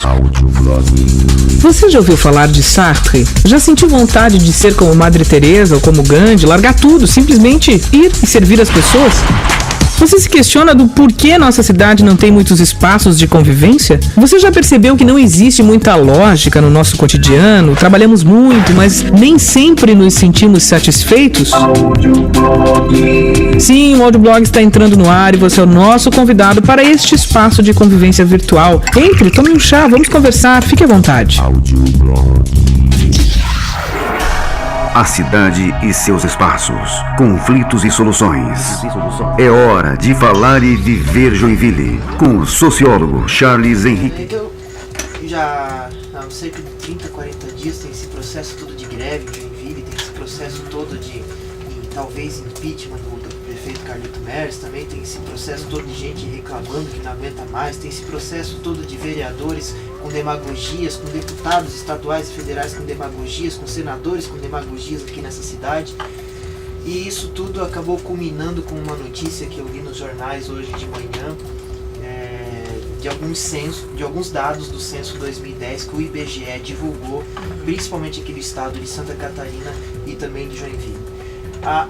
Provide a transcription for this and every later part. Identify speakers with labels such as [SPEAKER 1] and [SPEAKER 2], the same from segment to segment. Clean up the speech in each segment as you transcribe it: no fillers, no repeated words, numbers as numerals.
[SPEAKER 1] Audioblog.
[SPEAKER 2] Você já ouviu falar de Sartre? Já sentiu vontade de ser como Madre Teresa ou como Gandhi, largar tudo, simplesmente ir e servir as pessoas? Você se questiona do porquê nossa cidade não tem muitos espaços de convivência? Você já percebeu que não existe muita lógica no nosso cotidiano? Trabalhamos muito, mas nem sempre nos sentimos satisfeitos? Sim, o Audioblog está entrando no ar e você é o nosso convidado para este espaço de convivência virtual. Entre, tome um chá, vamos conversar, fique à vontade.
[SPEAKER 1] Audioblog.
[SPEAKER 3] A cidade e seus espaços, conflitos e soluções. É hora de falar e viver Joinville, com o sociólogo Charles Henrique.
[SPEAKER 4] Eu já há cerca de 30, 40 dias tem esse processo todo de greve em Joinville, tem esse processo todo de talvez impeachment do prefeito Carlito Mers, também tem esse processo todo de gente reclamando que não aguenta mais, tem esse processo todo de vereadores com demagogias, com deputados estaduais e federais com demagogias, com senadores com demagogias aqui nessa cidade. E isso tudo acabou culminando com uma notícia que eu li nos jornais hoje de manhã, de alguns dados do censo 2010 que o IBGE divulgou, principalmente aqui do estado de Santa Catarina e também de Joinville.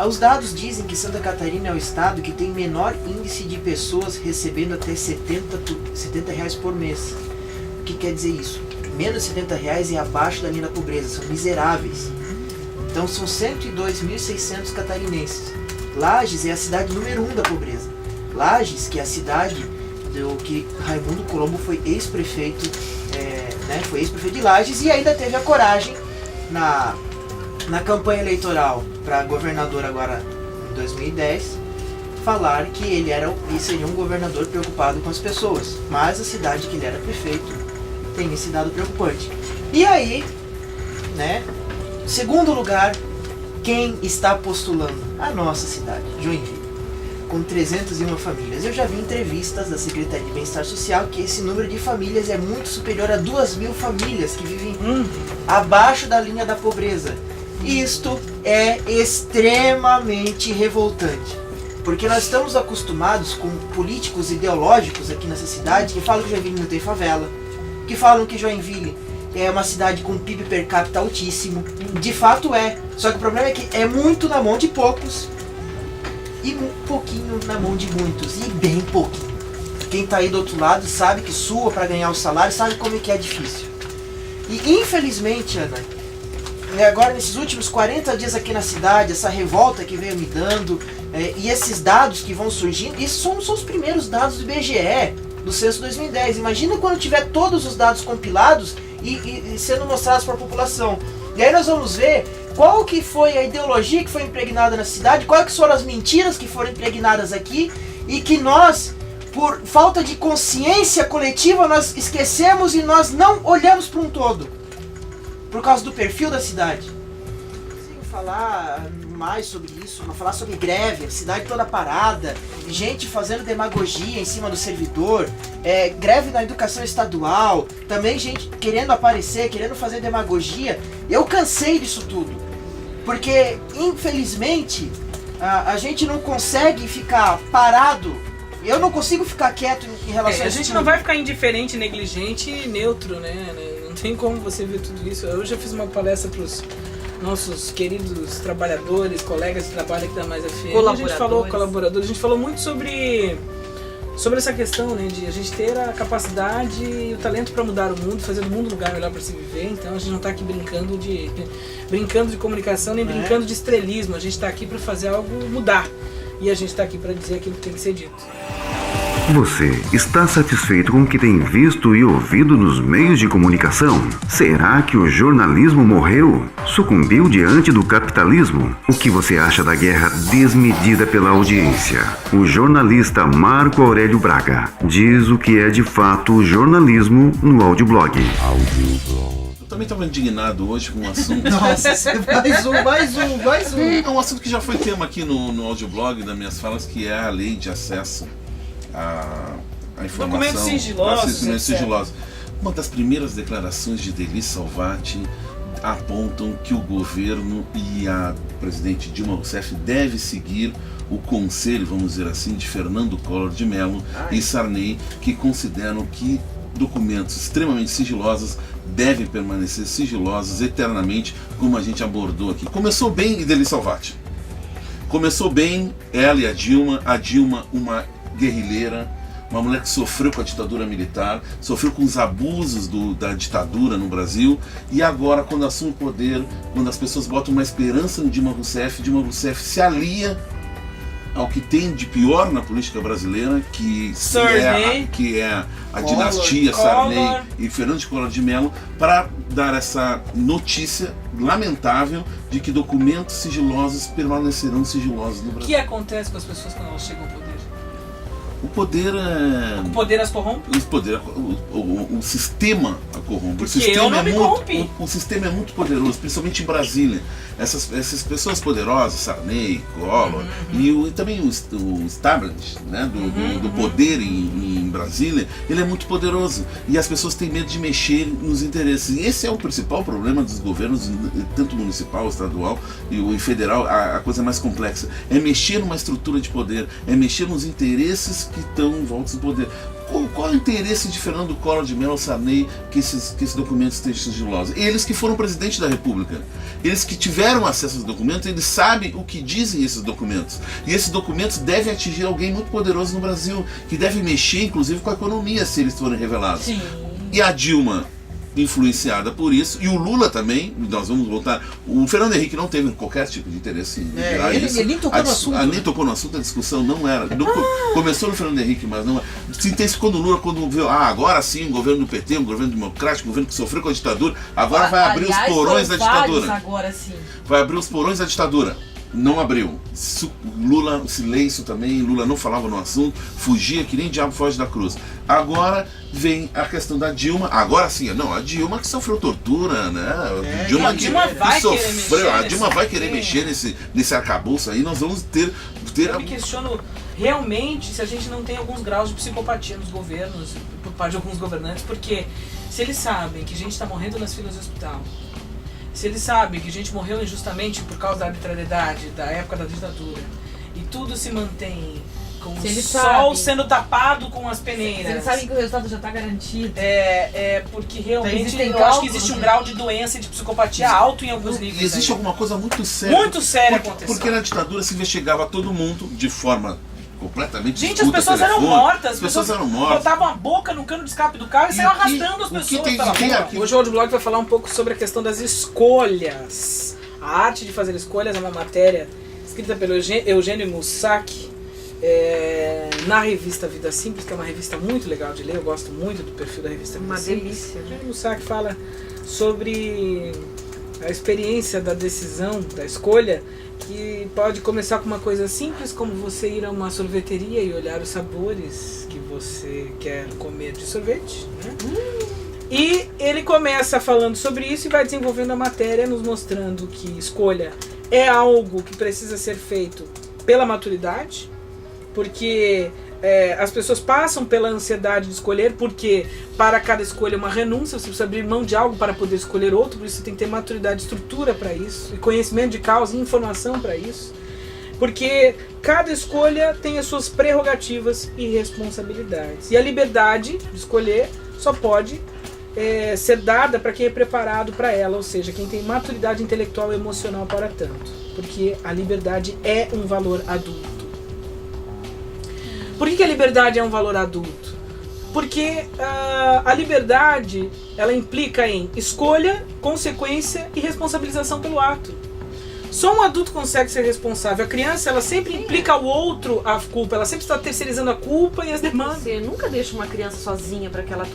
[SPEAKER 4] Os dados dizem que Santa Catarina é o estado que tem menor índice de pessoas recebendo até R$70 por mês. O que quer dizer isso? Menos de R$70 é abaixo da linha da pobreza, são miseráveis. Então são 102.600 catarinenses. Lages é a cidade número 1 da pobreza. Lages, que é a cidade do que Raimundo Colombo foi ex-prefeito, foi ex-prefeito de Lages e ainda teve a coragem na campanha eleitoral para governador agora em 2010, falar que ele seria um governador preocupado com as pessoas. Mas a cidade que ele era prefeito tem esse dado preocupante. E aí, segundo lugar, quem está postulando? A nossa cidade, Joinville, com 301 famílias. Eu já vi entrevistas da Secretaria de Bem-Estar Social que esse número de famílias é muito superior a 2.000 famílias que vivem abaixo da linha da pobreza. Isto é extremamente revoltante, porque nós estamos acostumados com políticos ideológicos aqui nessa cidade que falam que Joinville não tem favela, que falam que Joinville é uma cidade com PIB per capita altíssimo. De fato é, só que o problema é que é muito na mão de poucos e um pouquinho na mão de muitos, e bem pouquinho. Quem está aí do outro lado sabe que sua para ganhar o salário, sabe como é que é difícil. E infelizmente, Ana, agora nesses últimos 40 dias aqui na cidade, essa revolta que veio me dando, e esses dados que vão surgindo, isso são os primeiros dados do IBGE, do censo 2010. Imagina quando tiver todos os dados compilados e sendo mostrados para a população. E aí nós vamos ver qual que foi a ideologia que foi impregnada na cidade, quais foram as mentiras que foram impregnadas aqui, e que nós, por falta de consciência coletiva, nós esquecemos e nós não olhamos para um todo. Por causa do perfil da cidade. Não consigo falar mais sobre isso, não falar sobre greve, a cidade toda parada, gente fazendo demagogia em cima do servidor, greve na educação estadual, também gente querendo aparecer, querendo fazer demagogia. Eu cansei disso tudo, porque infelizmente a gente não consegue ficar parado. Eu não consigo ficar quieto em relação a isso.
[SPEAKER 2] A gente não vai ficar indiferente, negligente e neutro, né? Não tem como você ver tudo isso. Eu já fiz uma palestra para os nossos queridos trabalhadores, colegas que trabalham aqui da Mais FM. A gente falou muito sobre essa questão, né? De a gente ter a capacidade e o talento para mudar o mundo, fazer do mundo um lugar melhor para se viver. Então a gente não está aqui brincando de comunicação, nem brincando de estrelismo. A gente está aqui para fazer algo mudar. E a gente está aqui para dizer aquilo que tem que ser dito.
[SPEAKER 3] Você está satisfeito com o que tem visto e ouvido nos meios de comunicação? Será que o jornalismo morreu? Sucumbiu diante do capitalismo? O que você acha da guerra desmedida pela audiência? O jornalista Marco Aurélio Braga diz o que é de fato o jornalismo no Audioblog.
[SPEAKER 5] Eu também estava indignado hoje com um assunto.
[SPEAKER 4] Nossa, mais um.
[SPEAKER 5] É um assunto que já foi tema aqui no Audioblog das minhas falas, que é a lei de acesso à informação.
[SPEAKER 2] Documentos sigilosos.
[SPEAKER 5] Uma das primeiras declarações de Deli Salvati apontam que o governo e a presidente Dilma Rousseff deve seguir o conselho, vamos dizer assim, de Fernando Collor de Mello e Sarney, que consideram que documentos extremamente sigilosos devem permanecer sigilosos eternamente, como a gente abordou aqui. Começou bem Ideli Salvati. Começou bem ela e a Dilma uma guerrilheira, uma mulher que sofreu com a ditadura militar, sofreu com os abusos da ditadura no Brasil, e agora, quando assume o poder, quando as pessoas botam uma esperança no Dilma Rousseff se alia ao que tem de pior na política brasileira, que é a dinastia Sarney e Fernando de Collor de Mello, para dar essa notícia lamentável de que documentos sigilosos permanecerão sigilosos no Brasil.
[SPEAKER 2] O que acontece com as pessoas quando elas chegam ao poder?
[SPEAKER 5] O poder
[SPEAKER 2] O poder as corrompe?
[SPEAKER 5] O sistema a corrompe.
[SPEAKER 2] Porque eu não me corrompi.
[SPEAKER 5] O sistema é muito poderoso, principalmente em Brasília. Essas pessoas poderosas, Sarney, Collor, e também o establishment, né, do poder em Brasília, ele é muito poderoso. E as pessoas têm medo de mexer nos interesses. E esse é o principal problema dos governos, tanto municipal, estadual e federal, a coisa mais complexa. É mexer numa estrutura de poder, é mexer nos interesses que estão em volta do poder. Qual é o interesse de Fernando Collor de Mello, Sarney, que esses documentos estejam sigilosos? Eles que foram presidente da República, eles que tiveram acesso aos documentos, eles sabem o que dizem esses documentos. E esses documentos devem atingir alguém muito poderoso no Brasil, que deve mexer, inclusive, com a economia, se eles forem revelados.
[SPEAKER 2] Sim.
[SPEAKER 5] E a Dilma, influenciada por isso, e o Lula também, nós vamos voltar. O Fernando Henrique não teve qualquer tipo de interesse em virar isso.
[SPEAKER 4] Ele nem tocou no assunto.
[SPEAKER 5] Nem tocou no assunto, a discussão não era. Começou no Fernando Henrique, mas não era. Se intensificou no Lula quando viu, agora sim, um governo do PT, um governo democrático, um governo que sofreu com a ditadura, agora vai abrir os porões da ditadura.
[SPEAKER 1] Agora sim.
[SPEAKER 5] Vai abrir os porões da ditadura. Não abriu. Lula, silêncio também, Lula não falava no assunto, fugia que nem diabo foge da cruz. Agora vem a questão da Dilma, agora sim, a Dilma que sofreu tortura, né?
[SPEAKER 2] A Dilma vai querer mexer
[SPEAKER 5] nesse arcabouço aí, nós vamos ter
[SPEAKER 2] Eu me questiono realmente se a gente não tem alguns graus de psicopatia nos governos, por parte de alguns governantes, porque se eles sabem que a gente está morrendo nas filas do hospital, se eles sabem que a gente morreu injustamente por causa da arbitrariedade da época da ditadura, e tudo se mantém com o sol sendo tapado com as peneiras.
[SPEAKER 1] Eles sabem que o resultado já está garantido.
[SPEAKER 2] É porque realmente eu acho que existe um grau de doença e de psicopatia alto em alguns níveis.
[SPEAKER 5] E existe alguma coisa muito séria.
[SPEAKER 2] Muito séria acontecendo.
[SPEAKER 5] Porque na ditadura se investigava todo mundo de forma completamente
[SPEAKER 2] Gente, as pessoas eram mortas.
[SPEAKER 5] As pessoas eram mortas.
[SPEAKER 2] Botavam a boca no cano de escape do carro e saiam arrastando as pessoas pela rua. Hoje o Audioblog vai falar um pouco sobre a questão das escolhas. A arte de fazer escolhas é uma matéria escrita pelo Eugênio Mussac na revista Vida Simples, que é uma revista muito legal de ler. Eu gosto muito do perfil da revista Vida Simples. Uma delícia. O Eugênio Mussac fala sobre a experiência da decisão, da escolha, que pode começar com uma coisa simples, como você ir a uma sorveteria e olhar os sabores que você quer comer de sorvete, né? E ele começa falando sobre isso e vai desenvolvendo a matéria, nos mostrando que escolha é algo que precisa ser feito pela maturidade, porque as pessoas passam pela ansiedade de escolher, porque para cada escolha é uma renúncia, você precisa abrir mão de algo para poder escolher outro, por isso você tem que ter maturidade, estrutura para isso, e conhecimento de causa e informação para isso, porque cada escolha tem as suas prerrogativas e responsabilidades, e a liberdade de escolher só pode ser dada para quem é preparado para ela, ou seja, quem tem maturidade intelectual e emocional para tanto, porque a liberdade é um valor adulto. Por que a liberdade é um valor adulto? Porque a liberdade, ela implica em escolha, consequência e responsabilização pelo ato. Só um adulto consegue ser responsável. A criança, ela sempre implica ao outro a culpa, ela sempre está terceirizando a culpa e as demandas.
[SPEAKER 1] Você nunca deixa uma criança sozinha para que ela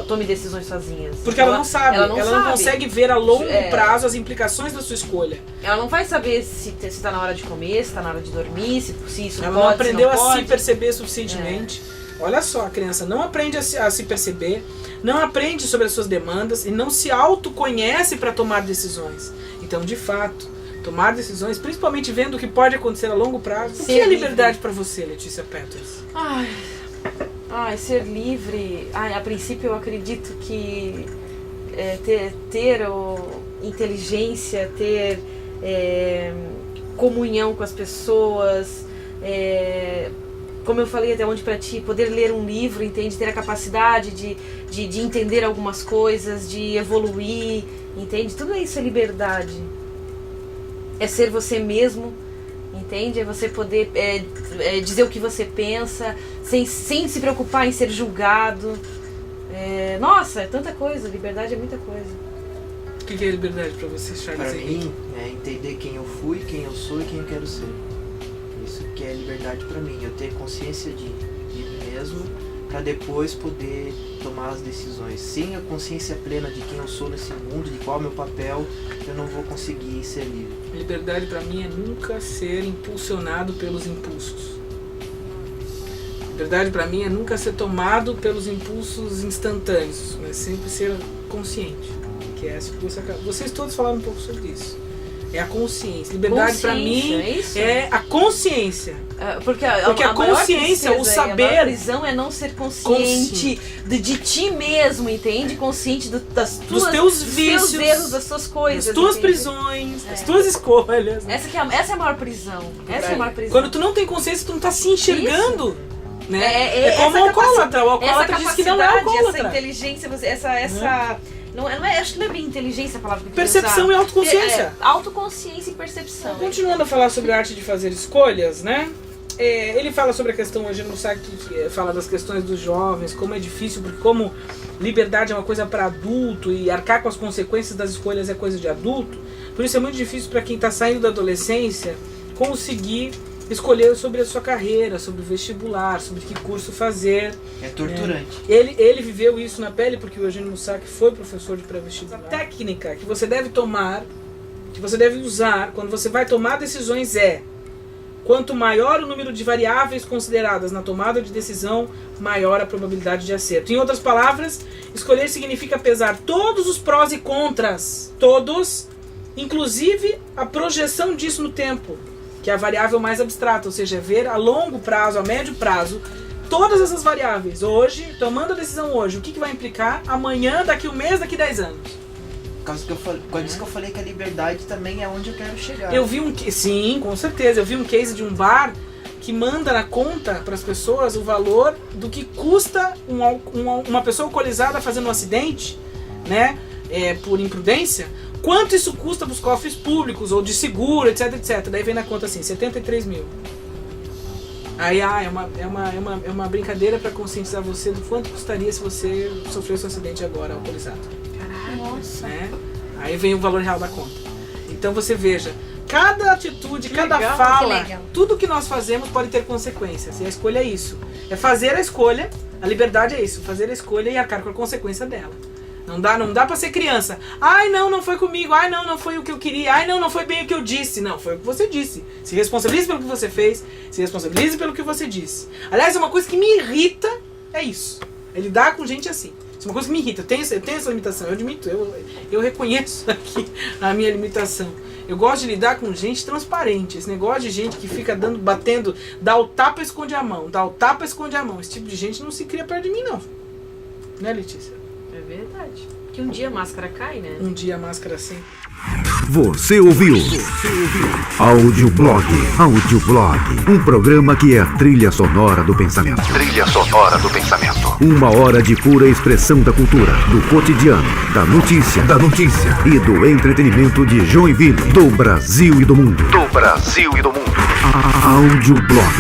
[SPEAKER 1] tome decisões sozinhas.
[SPEAKER 2] Porque ela não sabe, ela não consegue ver a longo prazo as implicações da sua escolha.
[SPEAKER 1] Ela não vai saber se está na hora de comer, se está na hora de dormir, se isso
[SPEAKER 2] ela
[SPEAKER 1] pode,
[SPEAKER 2] não aprendeu
[SPEAKER 1] se não pode.
[SPEAKER 2] Se perceber suficientemente. Olha só, a criança não aprende a se perceber, não aprende sobre as suas demandas e não se autoconhece para tomar decisões. Então, de fato, tomar decisões, principalmente vendo o que pode acontecer a longo prazo. O que é liberdade para você, Letícia Peters?
[SPEAKER 1] Ser livre. A princípio eu acredito que ter inteligência, ter comunhão com as pessoas, como eu falei até onde pra ti, poder ler um livro, entende? Ter a capacidade de entender algumas coisas, de evoluir, entende? Tudo isso é liberdade. É ser você mesmo, entende? É você poder dizer o que você pensa, sem se preocupar em ser julgado. Nossa, é tanta coisa, liberdade é muita coisa.
[SPEAKER 2] O que é liberdade pra você, Charles?
[SPEAKER 4] Para mim, é entender quem eu fui, quem eu sou e quem eu quero ser. Isso que é liberdade pra mim, eu ter consciência de mim mesmo, para depois poder tomar as decisões. Sem a consciência plena de quem eu sou nesse mundo, de qual é o meu papel, eu não vou conseguir ser livre.
[SPEAKER 2] Liberdade pra mim é nunca ser impulsionado pelos impulsos. Liberdade pra mim é nunca ser tomado pelos impulsos instantâneos, mas sempre ser consciente. Que é essa coisa. Vocês todos falaram um pouco sobre isso. É a consciência. Liberdade pra mim é a consciência.
[SPEAKER 1] Porque a
[SPEAKER 2] consciência, o saber.
[SPEAKER 1] A maior prisão é não ser consciente de ti mesmo, entende? Consciente dos
[SPEAKER 2] teus vícios,
[SPEAKER 1] dos teus erros, das tuas coisas.
[SPEAKER 2] Das tuas prisões, das tuas escolhas.
[SPEAKER 1] Essa é a maior prisão. Essa é a maior prisão.
[SPEAKER 2] Quando tu não tem consciência, tu não tá se enxergando.
[SPEAKER 1] Isso.
[SPEAKER 2] Né? É como o alcoólatra. O alcoólatra diz que não é alcoólatra.
[SPEAKER 1] Essa inteligência, essa não é, acho que não é bem inteligência a palavra que eu
[SPEAKER 2] percepção e autoconsciência.
[SPEAKER 1] Autoconsciência e percepção.
[SPEAKER 2] Continuando a falar sobre a arte de fazer escolhas, né? Ele fala sobre a questão, hoje no saque, que fala das questões dos jovens, como é difícil, porque como liberdade é uma coisa para adulto e arcar com as consequências das escolhas é coisa de adulto, por isso é muito difícil para quem está saindo da adolescência conseguir escolher sobre a sua carreira, sobre o vestibular, sobre que curso fazer.
[SPEAKER 4] É torturante.
[SPEAKER 2] Ele viveu isso na pele porque o Eugênio Mussac foi professor de pré-vestibular. A técnica que você deve tomar, que você deve usar quando você vai tomar decisões quanto maior o número de variáveis consideradas na tomada de decisão, maior a probabilidade de acerto. Em outras palavras, escolher significa pesar todos os prós e contras, todos, inclusive a projeção disso no tempo, que é a variável mais abstrata, ou seja, ver a longo prazo, a médio prazo, todas essas variáveis. Hoje, tomando a decisão hoje, o que vai implicar amanhã, daqui 1 mês, daqui 10 anos.
[SPEAKER 4] Por isso que eu falei que a liberdade também é onde eu quero chegar.
[SPEAKER 2] Eu vi sim, com certeza, eu vi um case de um bar que manda na conta para as pessoas o valor do que custa uma pessoa alcoolizada fazendo um acidente, né, por imprudência. Quanto isso custa para os cofres públicos, ou de seguro, etc, etc. Daí vem na conta assim, 73 mil. Aí é uma brincadeira para conscientizar você do quanto custaria se você sofresse um acidente agora, alcoolizado.
[SPEAKER 1] Caraca. Nossa.
[SPEAKER 2] Né? Aí vem o valor real da conta. Então você veja, cada atitude, cada
[SPEAKER 1] legal,
[SPEAKER 2] fala, tudo que nós fazemos pode ter consequências. E a escolha é isso. É fazer a escolha, a liberdade é isso, fazer a escolha e arcar com a consequência dela. Não dá pra ser criança. Ai, não foi comigo. Ai, não foi o que eu queria. Ai, não foi bem o que eu disse. Não, foi o que você disse. Se responsabilize pelo que você fez. Se responsabilize pelo que você disse. Aliás, uma coisa que me irrita é isso. É lidar com gente assim. Isso é uma coisa que me irrita. Eu tenho essa limitação. Eu admito. Eu reconheço aqui a minha limitação. Eu gosto de lidar com gente transparente. Esse negócio de gente que fica batendo, dá o tapa e esconde a mão. Dá o tapa e esconde a mão. Esse tipo de gente não se cria perto de mim, não. Né, Letícia?
[SPEAKER 1] É verdade. Que um dia a máscara cai, né?
[SPEAKER 2] Um dia a máscara sempre.
[SPEAKER 3] Você ouviu Audioblog. Um programa que é a trilha sonora do pensamento. 1 hora de pura expressão da cultura, do cotidiano, da notícia e do entretenimento de Joinville, do Brasil e do mundo. Audioblog.